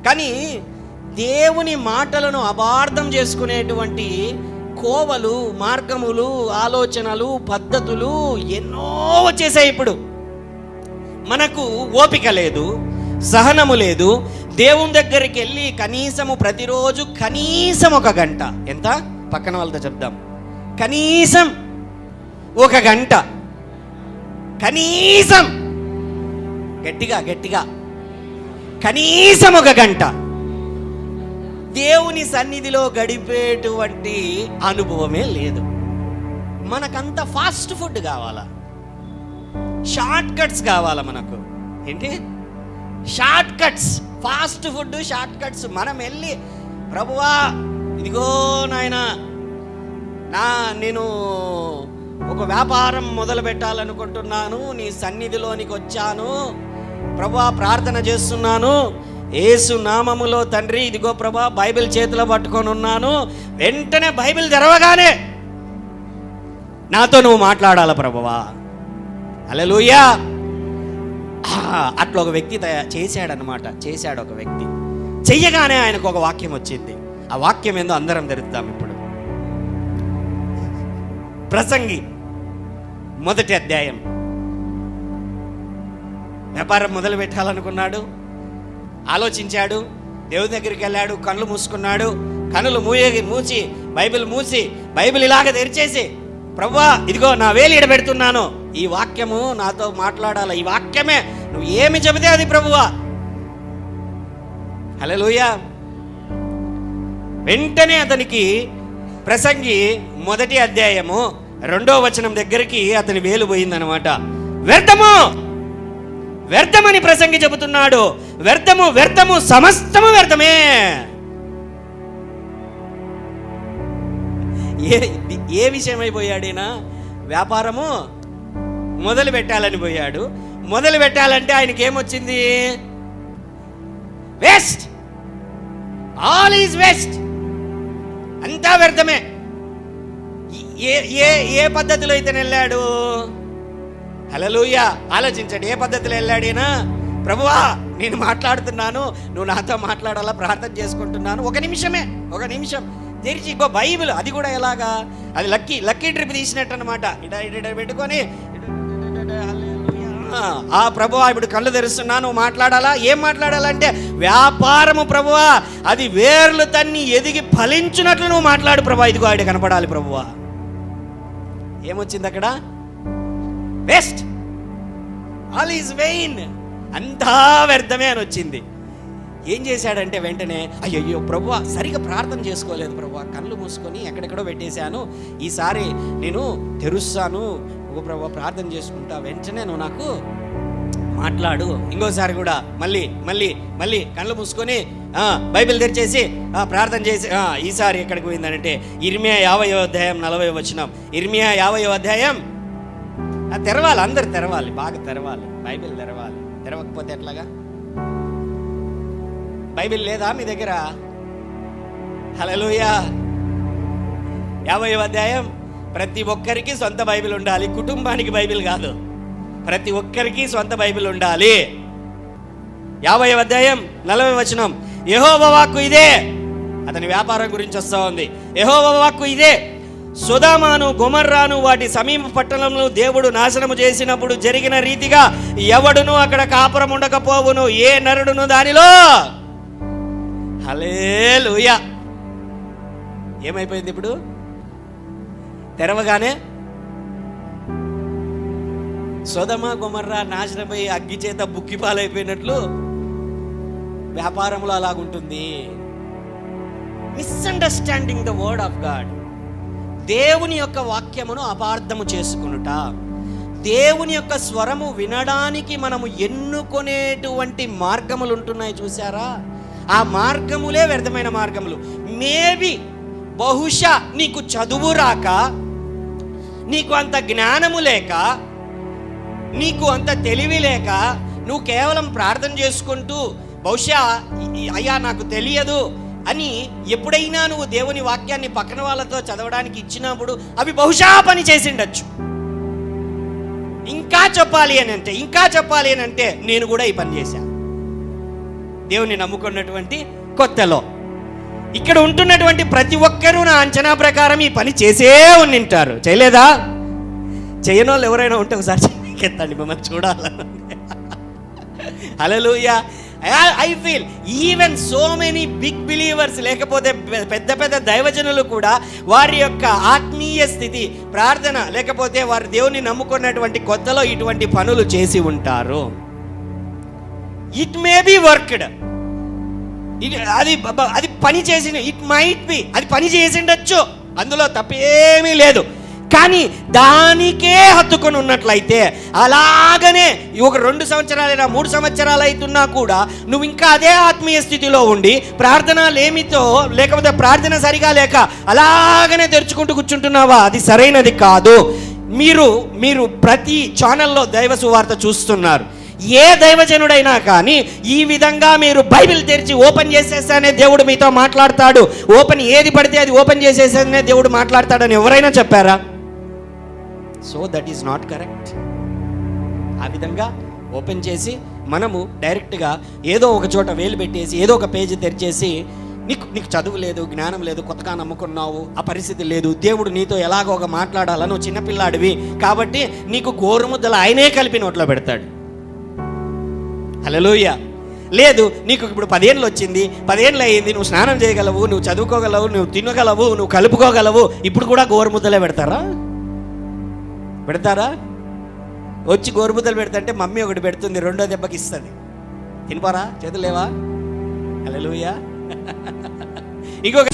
కానీ దేవుని మాటలను అపార్థం చేసుకునేటువంటి కోవలు, మార్గములు, ఆలోచనలు, పద్ధతులు ఎన్నో వచ్చేసాయి. ఇప్పుడు మనకు ఓపిక లేదు, సహనము లేదు. దేవుని దగ్గరికి వెళ్ళి కనీసము ప్రతిరోజు కనీసం 1 గంట, ఎంత పక్కన వాళ్ళతో చెప్దాం, కనీసం 1 గంట, కనీసం గట్టిగా కనీసం 1 గంట దేవుని సన్నిధిలో గడిపేటువంటి అనుభవమే లేదు. మనకంత ఫాస్ట్ ఫుడ్ కావాలా, షార్ట్ కట్స్ కావాలా మనకు. ఏంటి short cuts, fast food, short cuts. మనం వెళ్ళి ప్రభువా ఇదిగో నాయనా నేను ఒక వ్యాపారం మొదలు పెట్టాలనుకుంటున్నాను, నీ సన్నిధిలోనికి వచ్చాను ప్రభువా, ప్రార్థన చేస్తున్నాను యేసు నామములో తండ్రి, ఇదిగో ప్రభా బైబిల్ చేతిలో పట్టుకొని ఉన్నాను. వెంటనే బైబిల్ తెరవగానే నాతో నువ్వు మాట్లాడాల ప్రభువా. హల్లెలూయా. అట్లా ఒక వ్యక్తి చేశాడు ఒక వ్యక్తి. చెయ్యగానే ఆయనకు ఒక వాక్యం వచ్చింది. ఆ వాక్యం ఏందో అందరం తెరుద్దాం ఇప్పుడు. ప్రసంగి 1వ అధ్యాయం. వ్యాపారం మొదలు పెట్టాలనుకున్నాడు, ఆలోచించాడు, దేవుని దగ్గరికి వెళ్ళాడు, కళ్ళు మూసుకున్నాడు. కనులు మూసి బైబిల్ ఇలాగ తెరిచేసి, ప్రభువా ఇదిగో నా వేలు ఈడబెడుతున్నాను, ఈ వాక్యము నాతో మాట్లాడాలి, ఈ వాక్యమే నువ్వు ఏమి చెబితే అది ప్రభువా. హల్లెలూయా. వెంటనే అతనికి ప్రసంగి 1వ అధ్యాయము 2వ వచనం దగ్గరికి అతని వేలు పోయిందనమాట. వ్యర్థమని ప్రసంగి చెబుతున్నాడు. వ్యర్థము సమస్తము వ్యర్థమే. ఏ విషయమైపోయాడైనా? వ్యాపారము మొదలు పెట్టాలని పోయాడు. మొదలు పెట్టాలంటే ఆయనకి ఏమొచ్చింది? వేస్ట్, ఆల్ ఈజ్ వేస్ట్, అంతా వ్యర్థమే. ఏ పద్ధతిలో అయితే వెళ్ళాడు? హల్లెలూయా. ఆలోచించండి, ఏ పద్ధతిలో వెళ్ళాడైనా? ప్రభువా నేను మాట్లాడుతున్నాను, నువ్వు నాతో మాట్లాడాలా, ప్రార్థన చేసుకుంటున్నాను, 1 నిమిషం తెరిచి ఇంకో బైబిల్, అది కూడా ఎలాగా, అది లక్కీ ట్రిప్ తీసినట్టు అనమాట. ఇట పెట్టుకొని ఆ ప్రభువా ఇప్పుడు కళ్ళు తెరుస్తున్నాను, మాట్లాడాలా. ఏం మాట్లాడాలంటే వ్యాపారము ప్రభువా, అది వేర్లు తన్ని ఎదిగి ఫలించినట్లు నువ్వు మాట్లాడు ప్రభువా, ఇదిగో ఆవిడ కనపడాలి ప్రభువా. ఏమొచ్చింది అక్కడ? వేస్ట్, ఆల్ ఈజ్ వెయిన్, అంతా వ్యర్థమే అని వచ్చింది. ఏం చేశాడంటే వెంటనే అయ్యయ్యో ప్రభువా సరిగా ప్రార్థన చేసుకోలేదు ప్రభువా, కళ్ళు మూసుకొని ఎక్కడెక్కడో పెట్టేశాను, ఈసారి నేను తెరుస్తాను, ఓ ప్రభువా ప్రార్థన చేసుకుంటా, వెంటనే నువ్వు నాకు మాట్లాడు. ఇంకోసారి కూడా మళ్ళీ కళ్ళు మూసుకొని బైబిల్ తెరిచేసి ప్రార్థన చేసి ఈసారి ఎక్కడికి పోయిందనంటే ఇర్మియా 50వ అధ్యాయం 40వ వచనం. ఇర్మియా 50వ అధ్యాయం తెరవాలి, అందరు తెరవాలి, బాగా తెరవాలి, బైబిల్ తెరవాలి. తెరవకపోతే ఎట్లాగా? బైబిల్ లేదా మీ దగ్గర? హల్లెలూయా. 50వ అధ్యాయం. ప్రతి ఒక్కరికి సొంత బైబిల్ ఉండాలి, కుటుంబానికి బైబిల్ కాదు, ప్రతి ఒక్కరికి సొంత బైబిల్ ఉండాలి. 50వ అధ్యాయం 40వ వచనం. యెహోవా వాక్కు ఇదే. అతని వ్యాపారం గురించి వస్తూ ఉంది. యెహోవా వాక్కు ఇదే, సొదొమను గొమొర్రాను వాటి సమీప పట్టణంలో దేవుడు నాశనము చేసినప్పుడు జరిగిన రీతిగా ఎవడును అక్కడ కాపురం ఉండకపోవును, ఏ నరుడును దానిలో. హల్లెలూయా. ఏమైపోయింది ఇప్పుడు? తెరవగానే సొదొమ గొమొర్రా నాశనమై అగ్గి చేత బుక్కిపాలైపోయినట్లు వ్యాపారంలో అలాగుంటుంది. Misunderstanding the word of God. దేవుని యొక్క వాక్యమును అపార్థము చేసుకునుట, దేవుని యొక్క స్వరము వినడానికి మనము ఎన్నుకునేటువంటి మార్గములు ఉంటున్నాయి చూసారా? ఆ మార్గములే వ్యర్థమైన మార్గములు. మేబీ బహుశా నీకు చదువు రాక, నీకు అంత జ్ఞానము లేక, నీకు అంత తెలివి లేక, నువ్వు కేవలం ప్రార్థన చేసుకుంటూ బహుశా అయ్యా నాకు తెలియదు అని ఎప్పుడైనా నువ్వు దేవుని వాక్యాన్ని పక్కన వాళ్ళతో చదవడానికి ఇచ్చినప్పుడు అవి బహుశా పని చేసిండొచ్చు. ఇంకా చెప్పాలి అని అంటే నేను కూడా ఈ పని చేశా. దేవుని నమ్ముకున్నటువంటి కొత్తలో. ఇక్కడ ఉంటున్నటువంటి ప్రతి ఒక్కరూ నా అంచనా ప్రకారం ఈ పని చేసే ఉండింటారు. చేయలేదా? చేయని వాళ్ళు ఎవరైనా ఉంటే ఒకసారి ఎత్తండి, మిమ్మల్ని చూడాలని. Hallelujah. I feel even so many big believers, లేకపోతే పెద్ద పెద్ద దైవజనులు కూడా వారి యొక్క ఆత్మీయ స్థితి, ప్రార్థన, లేకపోతే వారి దేవుని నమ్ముకున్నటువంటి కొత్తలో ఇటువంటి పనులు చేసి ఉంటారు. ఇట్ మే బి వర్క్డ్, అది పని చేసి, ఇట్ మైట్ బి, అది పని చేసిండొచ్చు, అందులో తప్పేమీ లేదు. కానీ దానికే హత్తుకొని ఉన్నట్లయితే, అలాగనే ఒక 2 సంవత్సరాలైనా 3 సంవత్సరాలు అవుతున్నా కూడా నువ్వు ఇంకా అదే ఆత్మీయ స్థితిలో ఉండి ప్రార్థన లేమితో, లేకపోతే ప్రార్థన సరిగా లేక అలాగనే తెరుచుకుంటూ కూర్చుంటున్నావా, అది సరైనది కాదు. మీరు ప్రతి ఛానల్లో దైవ సువార్త చూస్తున్నారు. ఏ దైవజనుడైనా కానీ ఈ విధంగా మీరు బైబిల్ తెరిచి ఓపెన్ చేసేసానే దేవుడు మీతో మాట్లాడతాడు, ఏది పడితే అది ఓపెన్ చేసేసానే దేవుడు మాట్లాడతాడని ఎవరైనా చెప్పారా? So that is not correct. ఆ విధంగా ఓపెన్ చేసి మనము డైరెక్ట్గా ఏదో ఒక చోట వేలు పెట్టేసి ఏదో ఒక పేజీ తెరిచేసి, నీకు చదువు లేదు, జ్ఞానం లేదు, కొత్తగా నమ్ముకున్నావు, ఆ పరిస్థితి లేదు, దేవుడు నీతో ఎలాగో ఒక మాట్లాడాలా, నువ్వు చిన్నపిల్లాడివి కాబట్టి నీకు గోరుముద్దలు ఆయనే కలిపి నోట్లో పెడతాడు. హల్లెలూయా. లేదు, నీకు ఇప్పుడు 10 ఏళ్ళు వచ్చింది, 10 ఏళ్ళు అయ్యింది, నువ్వు స్నానం చేయగలవు, నువ్వు చదువుకోగలవు, నువ్వు తినగలవు, నువ్వు కలుపుకోగలవు, ఇప్పుడు కూడా గోరుముద్దలే పెడతారా? వచ్చి గోరుముద్దలు పెడతాంటే మమ్మీ ఒకటి పెడుతుంది, 2వ దెబ్బకి ఇస్తుంది. తినిపోరా, చేతులు లేవా? హల్లెలూయా. ఇంకొక